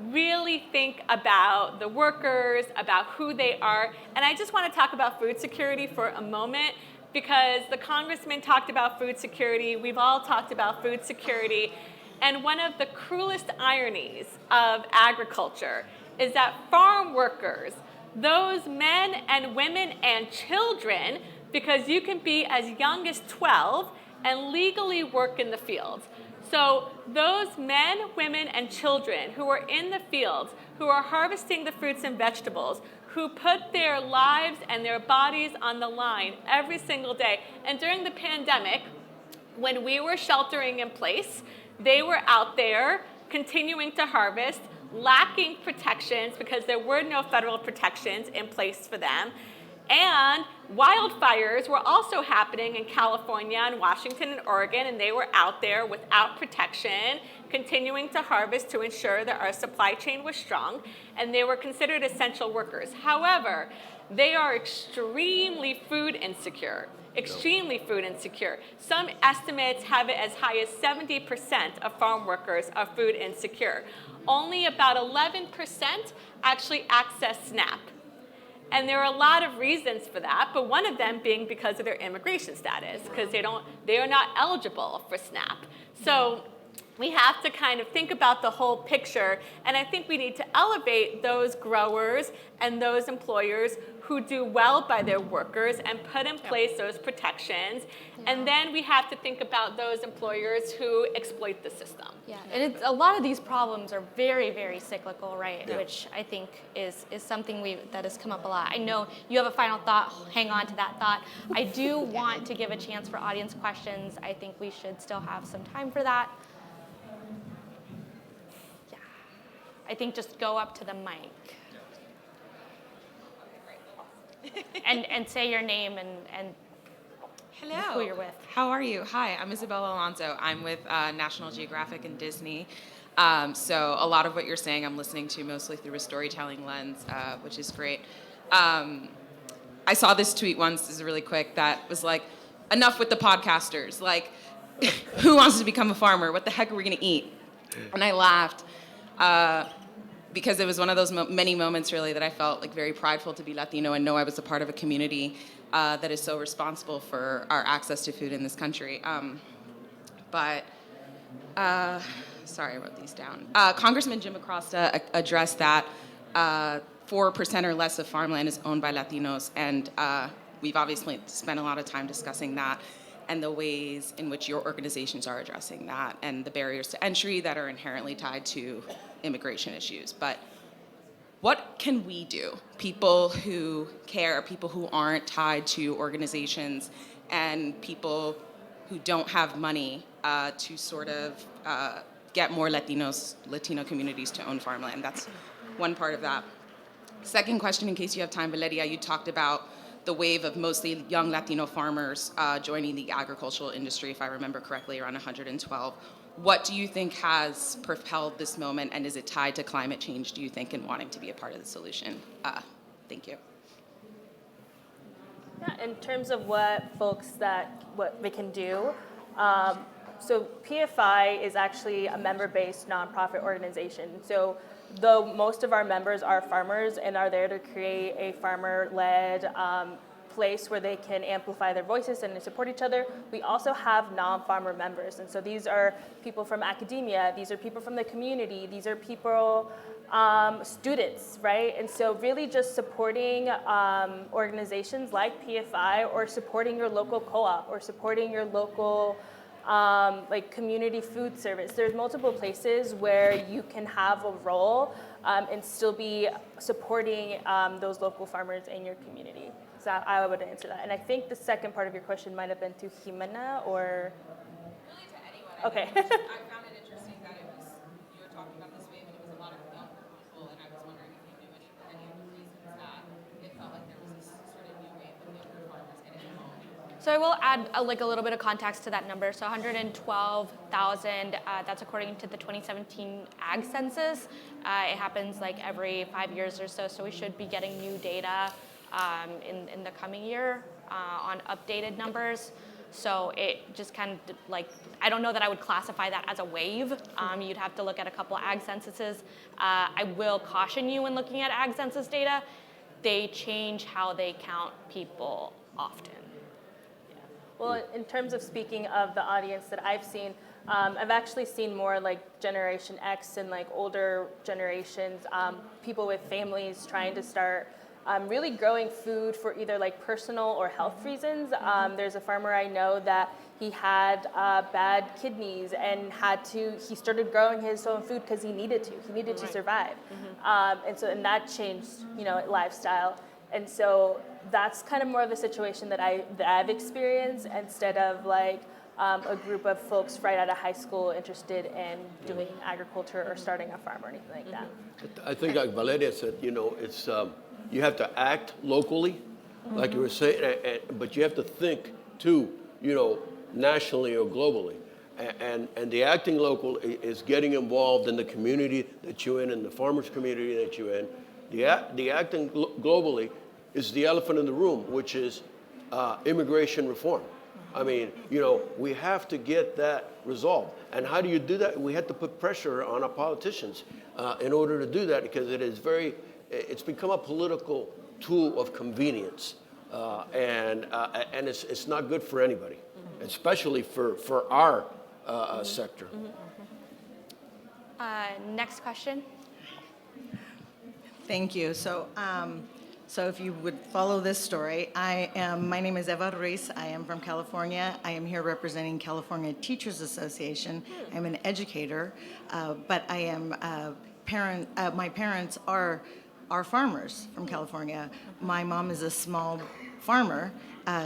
really think about the workers, about who they are. And I just want to talk about food security for a moment, because the congressman talked about food security. We've all talked about food security. And one of the cruelest ironies of agriculture is that farm workers, those men and women and children, because you can be as young as 12 and legally work in the fields. So those men, women, and children who are in the fields, who are harvesting the fruits and vegetables, who put their lives and their bodies on the line every single day. And during the pandemic, when we were sheltering in place, they were out there continuing to harvest, lacking protections because there were no federal protections in place for them. And wildfires were also happening in California and Washington and Oregon, and they were out there without protection, continuing to harvest to ensure that our supply chain was strong, and they were considered essential workers. However, they are extremely food insecure. Extremely food insecure. Some estimates have it as high as 70% of farm workers are food insecure. Only about 11% actually access SNAP. And there are a lot of reasons for that, but one of them being because of their immigration status, because they are not eligible for SNAP. So we have to kind of think about the whole picture, and I think we need to elevate those growers and those employers who do well by their workers and put in place those protections. And then we have to think about those employers who exploit the system. Yeah, and a lot of these problems are very, very cyclical, right? Yeah. Which I think is something that has come up a lot. I know you have a final thought. Hang on to that thought. I do want to give a chance for audience questions. I think we should still have some time for that. Yeah, I think just go up to the mic. And say your name and hello, who you're with. How are you? Hi, I'm Isabella Alonso. I'm with National Geographic and Disney. So a lot of what you're saying I'm listening to mostly through a storytelling lens, which is great. I saw this tweet once, this is really quick, that was like, enough with the podcasters. Like, who wants to become a farmer? What the heck are we gonna eat? And I laughed. Because it was one of those many moments, really, that I felt like very prideful to be Latino and know I was a part of a community that is so responsible for our access to food in this country. Sorry, I wrote these down. Congressman Jim Acosta addressed that 4% or less of farmland is owned by Latinos, and we've obviously spent a lot of time discussing that and the ways in which your organizations are addressing that and the barriers to entry that are inherently tied to immigration issues. But what can we do? People who care, people who aren't tied to organizations, and people who don't have money to sort of get more Latino communities to own farmland. That's one part of that. Second question, in case you have time, Valeria, you talked about the wave of mostly young Latino farmers joining the agricultural industry, if I remember correctly, around 112. What do you think has propelled this moment, and is it tied to climate change, do you think, in wanting to be a part of the solution? Thank you. Yeah, in terms of what they can do, so PFI is actually a member-based nonprofit organization. So though most of our members are farmers and are there to create a farmer-led place where they can amplify their voices and support each other, we also have non-farmer members. And so these are people from academia, these are people from the community, these are people, students, right? And so really just supporting organizations like PFI, or supporting your local co-op, or supporting your local like community food service. There's multiple places where you can have a role and still be supporting those local farmers in your community. So I would answer that. And I think the second part of your question might have been to Jimena, or? Really to anyone. Okay. I found it interesting that you were talking about this wave and it was a lot of younger people, and I was wondering if you knew any of the reasons that it felt like there was this sort of new wave of younger farmers getting involved. So I will add a little bit of context to that number. So 112,000, that's according to the 2017 Ag Census. It happens like every 5 years or so, so we should be getting new data in the coming year on updated numbers. So it just kind of like, I don't know that I would classify that as a wave. You'd have to look at a couple Ag Censuses. I will caution you when looking at Ag Census data, they change how they count people often. Well, in terms of speaking of the audience that I've seen, I've actually seen more like Generation X and like older generations, people with families trying to start really growing food for either like personal or health reasons. There's a farmer I know that he had bad kidneys and he started growing his own food because he needed to survive. And that changed, lifestyle. And so that's kind of more of a situation that I've experienced, instead of like a group of folks right out of high school interested in doing agriculture or starting a farm or anything like that. I think like Valeria said, it's you have to act locally, like you were saying, but you have to think too, nationally or globally. And the acting local is getting involved in the community that you're in, and the farmers community that you're in. The acting globally is the elephant in the room, which is immigration reform. I mean, we have to get that resolved. And how do you do that? We have to put pressure on our politicians in order to do that, because it's become a political tool of convenience, and it's not good for anybody, especially for our sector. Next question. Thank you. So if you would follow this story, my name is Eva Ruiz. I am from California. I am here representing California Teachers Association. I'm an educator, but I am my parents are farmers from California. My mom is a small farmer.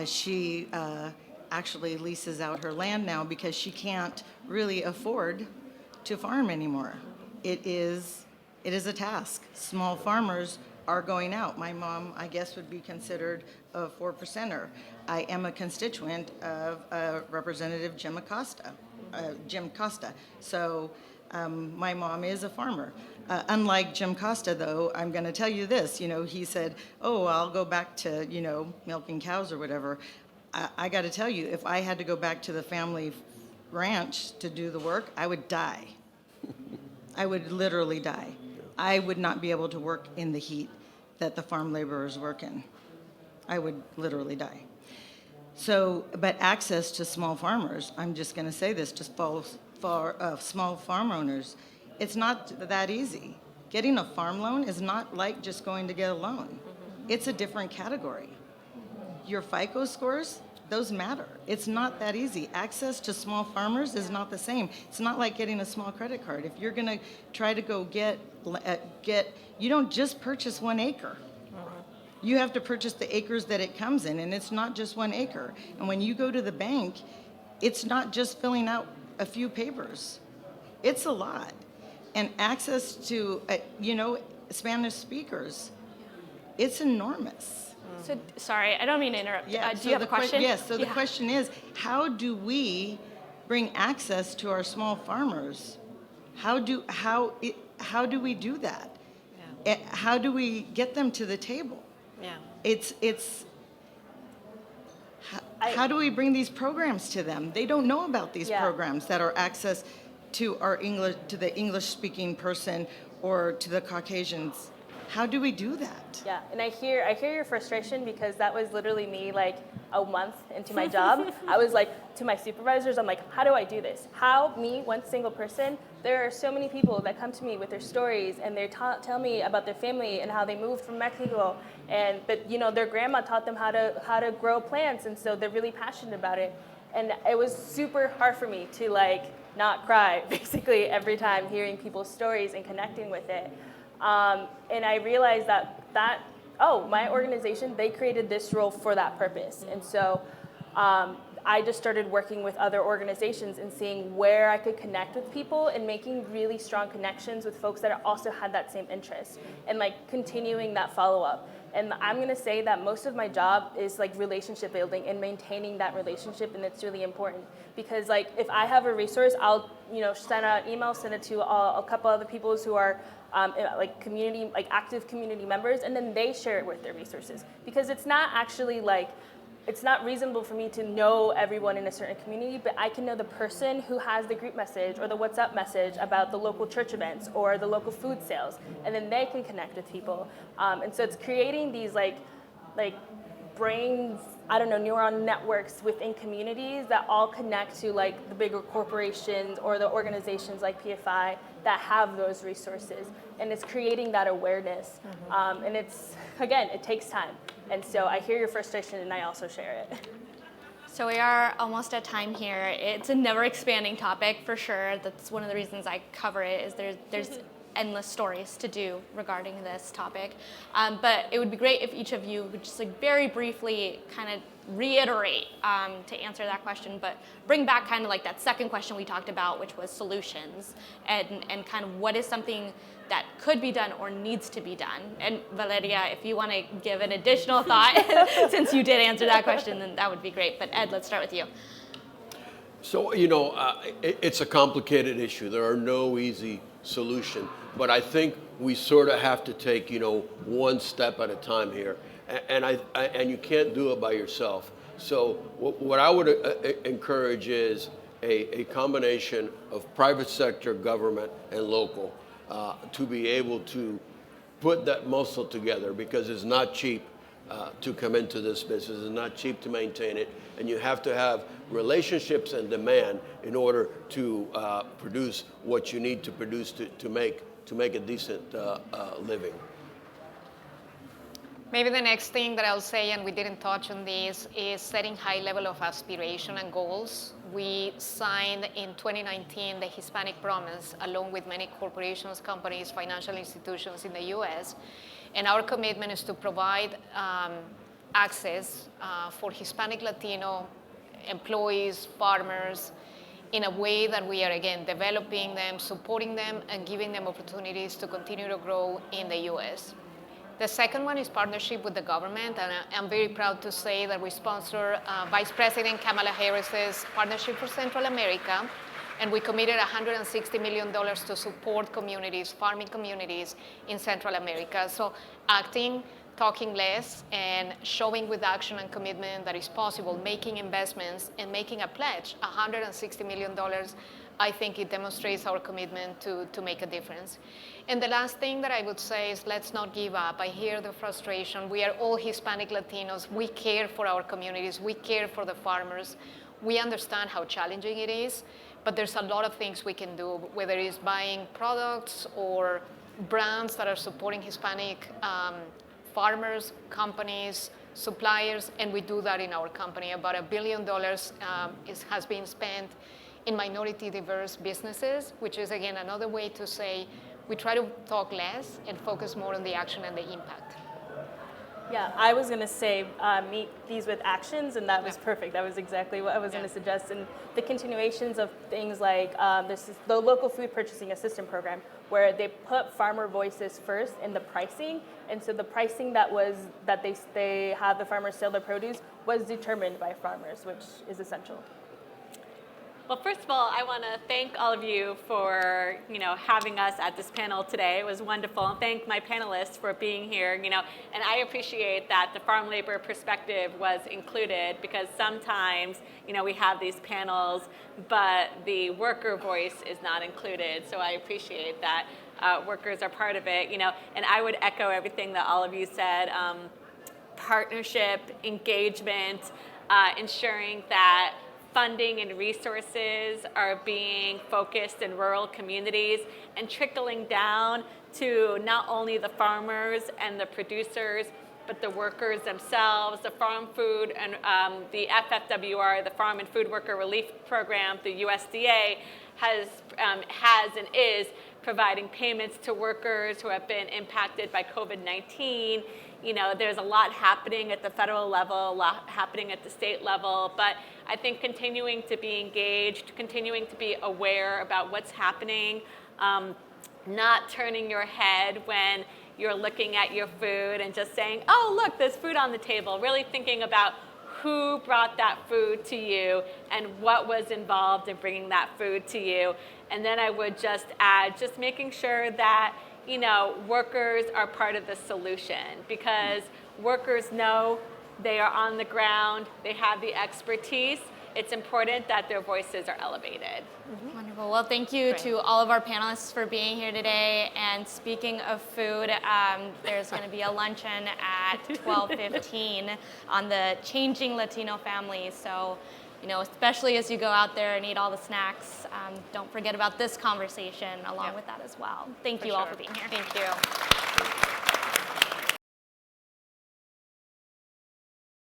She actually leases out her land now because she can't really afford to farm anymore. It is a task. Small farmers are going out. My mom, I guess, would be considered a 4%er. I am a constituent of Representative Jim Acosta. So my mom is a farmer. Unlike Jim Costa, though, I'm going to tell you this. He said, "Oh, I'll go back to milking cows or whatever." I got to tell you, if I had to go back to the family ranch to do the work, I would die. I would literally die. I would not be able to work in the heat that the farm laborers work in. I would literally die. So, but access to small farmers, I'm just going to say this, just small farm owners, it's not that easy. Getting a farm loan is not like just going to get a loan. It's a different category. Your FICO scores, those matter. It's not that easy. Access to small farmers is not the same. It's not like getting a small credit card. If you're going to try to go get, you don't just purchase 1 acre. You have to purchase the acres that it comes in, and it's not just 1 acre. And when you go to the bank, it's not just filling out a few papers. It's a lot. And access to, Spanish speakers, it's enormous. So, sorry, I don't mean to interrupt. Do so you have a the que- question? Yes, so the question is, how do we bring access to our small farmers? How do we do that? How do we get them to the table? Yeah. How do we bring these programs to them? They don't know about these Yeah. programs that are access to the English-speaking person or to the Caucasians. How do we do that? Yeah, and I hear your frustration, because that was literally me like a month into my job. I was like, to my supervisors, I'm like, how do I do this? Me, one single person? There are so many people that come to me with their stories, and they tell me about their family and how they moved from Mexico, but their grandma taught them how to grow plants, and so they're really passionate about it. And it was super hard for me to like not cry basically every time hearing people's stories and connecting with it. And I realized that my organization, they created this role for that purpose. And so I just started working with other organizations and seeing where I could connect with people and making really strong connections with folks that also had that same interest, and like continuing that follow-up. And I'm gonna say that most of my job is like relationship building and maintaining that relationship, and it's really important, because like if I have a resource, I'll send an email, send it to a couple other people who are active community members, and then they share it with their resources, because it's not actually it's not reasonable for me to know everyone in a certain community, but I can know the person who has the group message or the WhatsApp message about the local church events or the local food sales, and then they can connect with people. And so it's creating these like brains, neuron networks within communities that all connect to like the bigger corporations or the organizations like PFI that have those resources. And it's creating that awareness. And it takes time. And so I hear your frustration, and I also share it. So we are almost at time here. It's a never expanding topic for sure. That's one of the reasons I cover it, is there's endless stories to do regarding this topic. But it would be great if each of you would just like very briefly kind of reiterate to answer that question, but bring back kind of like that second question we talked about, which was solutions, and kind of what is something that could be done or needs to be done. And Valeria, if you want to give an additional thought, since you did answer that question, then that would be great. But Ed, let's start with you. So, it's a complicated issue. There are no easy solution, but I think we sort of have to take, one step at a time here. And you can't do it by yourself. So what I would encourage is a combination of private sector, government, and local to be able to put that muscle together, because it's not cheap to come into this business. It's not cheap to maintain it. And you have to have relationships and demand in order to produce what you need to produce to make a decent living. Maybe the next thing that I'll say, and we didn't touch on this, is setting high level of aspiration and goals. We signed in 2019 the Hispanic Promise, along with many corporations, companies, financial institutions in the US. And our commitment is to provide access for Hispanic Latino employees, farmers, in a way that we are, again, developing them, supporting them, and giving them opportunities to continue to grow in the US. The second one is partnership with the government, and I'm very proud to say that we sponsor Vice President Kamala Harris's Partnership for Central America, and we committed $160 million to support communities, farming communities in Central America. So acting, talking less, and showing with action and commitment that is possible, making investments and making a pledge, $160 million, I think it demonstrates our commitment to make a difference. And the last thing that I would say is, let's not give up. I hear the frustration. We are all Hispanic Latinos. We care for our communities. We care for the farmers. We understand how challenging it is, but there's a lot of things we can do, whether it's buying products or brands that are supporting Hispanic farmers, companies, suppliers, and we do that in our company. About $1 billion has been spent in minority diverse businesses, which is, again, another way to say we try to talk less and focus more on the action and the impact. Yeah, I was going to say meet these with actions, and that was perfect. That was exactly what I was going to suggest. And the continuations of things like this is the local food purchasing assistance program, where they put farmer voices first in the pricing, and so the pricing that they have the farmers sell their produce was determined by farmers, which is essential. Well, first of all, I want to thank all of you for, having us at this panel today. It was wonderful, and thank my panelists for being here, and I appreciate that the farm labor perspective was included, because sometimes, we have these panels, but the worker voice is not included, so I appreciate that workers are part of it, and I would echo everything that all of you said. Partnership, engagement, ensuring that funding and resources are being focused in rural communities and trickling down to not only the farmers and the producers, but the workers themselves. The Farm Food and the FFWR, the Farm and Food Worker Relief Program, the USDA, has and is providing payments to workers who have been impacted by COVID-19. There's a lot happening at the federal level, a lot happening at the state level, but I think continuing to be engaged, continuing to be aware about what's happening, not turning your head when you're looking at your food and just saying, oh, look, there's food on the table, really thinking about who brought that food to you and what was involved in bringing that food to you. And then I would just add, just making sure that workers are part of the solution, because workers know, they are on the ground, they have the expertise. It's important that their voices are elevated. Wonderful. Well, thank you to all of our panelists for being here today. And speaking of food, there's going to be a luncheon at 12:15 on the changing Latino families. So, especially as you go out there and eat all the snacks, don't forget about this conversation along with that as well. Thank you all for being here. Thank you.